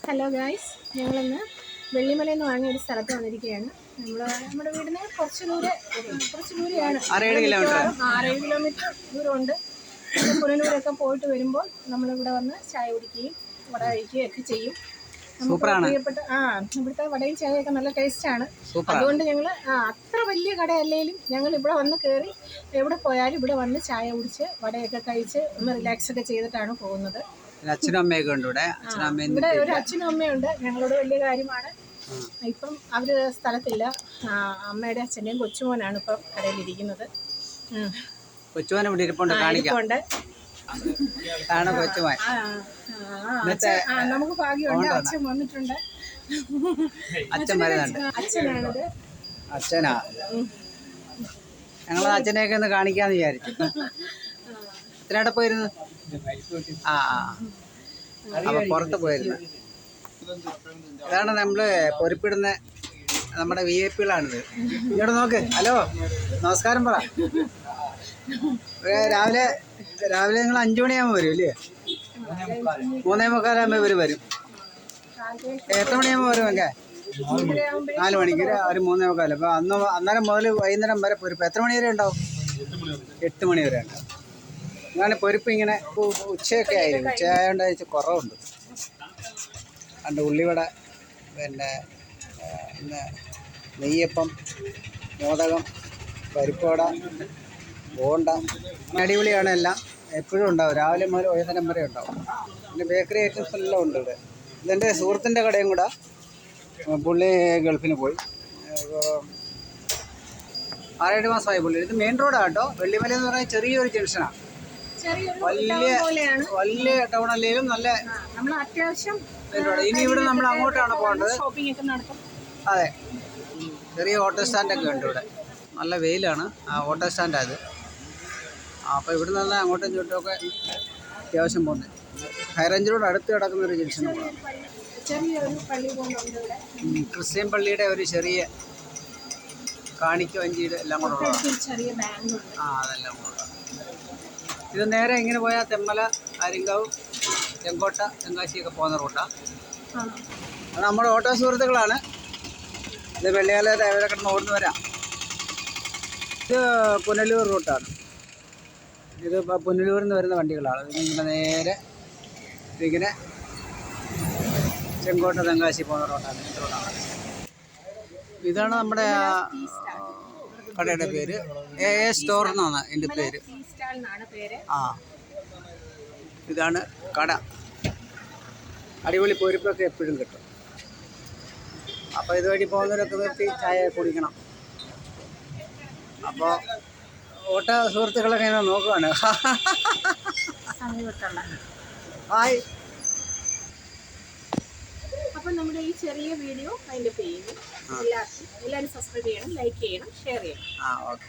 Hello guys, ഞങ്ങളിന്ന് വെള്ളിമലയിൽ നിന്ന് വാങ്ങിയ ഒരു സ്ഥലത്ത് വന്നിരിക്കുകയാണ്. നമ്മുടെ വീടിന് കുറച്ച് ദൂരെയാണ്. 6-7 കിലോമീറ്റർ ദൂരമുണ്ട്. പുനലൂരൊക്കെ പോയിട്ട് വരുമ്പോൾ നമ്മളിവിടെ വന്ന് ചായ കുടിക്കുകയും വട കഴിക്കുകയും ഒക്കെ ചെയ്യും. പ്രിയപ്പെട്ട ഇവിടുത്തെ വടയും ചായയൊക്കെ നല്ല ടേസ്റ്റാണ്. അതുകൊണ്ട് ഞങ്ങൾ അത്ര വലിയ കടയല്ലെങ്കിലും ഞങ്ങൾ ഇവിടെ വന്ന് കയറി എവിടെ പോയാലും ഇവിടെ വന്ന് ചായ കുടിച്ച് വടയൊക്കെ കഴിച്ച് ഒന്ന് റിലാക്സ് ഒക്കെ ചെയ്തിട്ടാണ് പോകുന്നത്. അച്ഛനും അമ്മയൊക്കെ ഉണ്ട് ഇവിടെ ഒരു അച്ഛനും അമ്മയുണ്ട്. ഞങ്ങളോട് വലിയ കാര്യമാണ്. ഇപ്പം അവര് സ്ഥലത്തില്ല. അമ്മയുടെ അച്ഛൻ്റെയും കൊച്ചുമോനാണ് ഇപ്പം കടയിലിരിക്കുന്നത്. കൊച്ചുമോനെ ഇവിടെ ഇരിപ്പുണ്ട്, കാണിക്കാം. നമുക്ക് ഭാഗ്യമുണ്ട്, അച്ഛൻ വന്നിട്ടുണ്ട്. അച്ഛനാണിത്. അച്ഛനാ, ഞങ്ങൾ അച്ഛനെയൊക്കെ ഒന്ന് കാണിക്കാന്ന് വിചാരിച്ചു. എത്രയുടെ പോയിരുന്നു? അപ്പൊ പുറത്ത് പോയിരുന്നു. ഇതാണ് നമ്മള് പൊരിപ്പിടുന്ന നമ്മുടെ VIP-കളാണിത്. ഇങ്ങോട്ട് നോക്ക്. ഹലോ, നമസ്കാരം പറ. രാവിലെ നിങ്ങൾ 5 മണിയാകുമ്പോൾ വരും അല്ലേ? 3:45 ഇവർ വരും. എത്ര മണിയാകുമ്പോൾ വരും? എങ്കിൽ 4 മണിക്ക് ഒരു 3:45. അപ്പോൾ അന്നേരം മുതൽ വൈകുന്നേരം വരെ പൊരിപ്പ്. എത്ര മണി വരെ ഉണ്ടാവും? 8 മണി വരെ ഉണ്ടാവും. അങ്ങനെ പൊരിപ്പ് ഇങ്ങനെ ഉച്ചയൊക്കെ ആയിരിക്കും. ഉച്ചയായതുകൊണ്ട് അയച്ച് കുറവുണ്ട്. രണ്ട് ഉള്ളിവട, പിന്നെ നെയ്യപ്പം, മോദകം, പരിപ്പുവട, ബോണ്ട, അടിപൊളിയാണ്. എല്ലാം എപ്പോഴും ഉണ്ടാവും. രാവിലെ മുതൽ വൈകുന്നേരം വരെ ഉണ്ടാവും. പിന്നെ ബേക്കറി ഐറ്റംസ് എല്ലാം ഉണ്ട് ഇവിടെ. ഇതെൻ്റെ സുഹൃത്തിൻ്റെ കടയും കൂടെ. പുള്ളി ഗൾഫിന് പോയി 6-7 മാസമായി പുള്ളി. ഇത് മെയിൻ റോഡാണ് കേട്ടോ. വെള്ളിമല എന്ന് പറഞ്ഞാൽ ചെറിയൊരു ജംഗ്ഷനാണ്. വലിയ ടൗൺ അല്ലെങ്കിലും നല്ല അത്യാവശ്യം. ഇനി ഇവിടെ നമ്മൾ അങ്ങോട്ടാണ് പോകേണ്ടത്. അതെ, ചെറിയ ഓട്ടോ സ്റ്റാൻഡൊക്കെ ഉണ്ട് ഇവിടെ. നല്ല വെയിലാണ്. ഓട്ടോ സ്റ്റാൻഡാണ് ഇത്. അപ്പോൾ ഇവിടെ നിന്ന് അങ്ങോട്ടും ഇങ്ങോട്ടുമൊക്കെ അത്യാവശ്യം പോകുന്നത്. ഹൈറേഞ്ച് റോഡ് അടുത്ത് കിടക്കുന്ന ഒരു ജംഗ്ഷനാണ്. ക്രിസ്ത്യൻ പള്ളിയുടെ ഒരു ചെറിയ കാണിക്കവഞ്ചിയുടെ എല്ലാം കൂടെ അതെല്ലാം കൂടെ. ഇത് നേരെ ഇങ്ങനെ പോയാൽ തെന്മല, ആര്യങ്കാവ്, ചെങ്കോട്ട, തെങ്കാശിയൊക്കെ പോകുന്ന റൂട്ടാണ്. അത് നമ്മുടെ ഓട്ടോ സുഹൃത്തുക്കളാണ്. ഇത് വെള്ളിയാല രാവിലെ കിടന്ന് ഓടുന്നു വരാം. ഇത് പുനലൂർ റൂട്ടാണ്. ഇത് പുനലൂരിൽ നിന്ന് വരുന്ന വണ്ടികളാണ്. ഇതിങ്ങനെ നേരെ ഇങ്ങനെ ചെങ്കോട്ട, തെങ്കാശി പോകുന്ന റൂട്ടാണ്. ഇതാണ് നമ്മുടെ കടയുടെ പേര്. AA സ്റ്റോർ എന്നാണ് എൻ്റെ പേര്. ഇതാണ് കട. അടിപൊളി പൊരിപ്പൊക്കെ എപ്പോഴും കിട്ടും. അപ്പോൾ ഇതുവഴി പോകുന്നവരൊക്കെ നിർത്തി ചായ കുടിക്കണം. അപ്പോൾ ഓട്ടോ സുഹൃത്തുക്കളൊക്കെ ഇങ്ങനെ നോക്കുവാണ്. ഹായ്. അപ്പം നമ്മുടെ ഈ ചെറിയ വീഡിയോ അതിൻ്റെ പേര് എല്ലാവരും സബ്സ്ക്രൈബ് ചെയ്യണം, ലൈക്ക് ചെയ്യണം, ഷെയർ ചെയ്യണം. ഓക്കെ.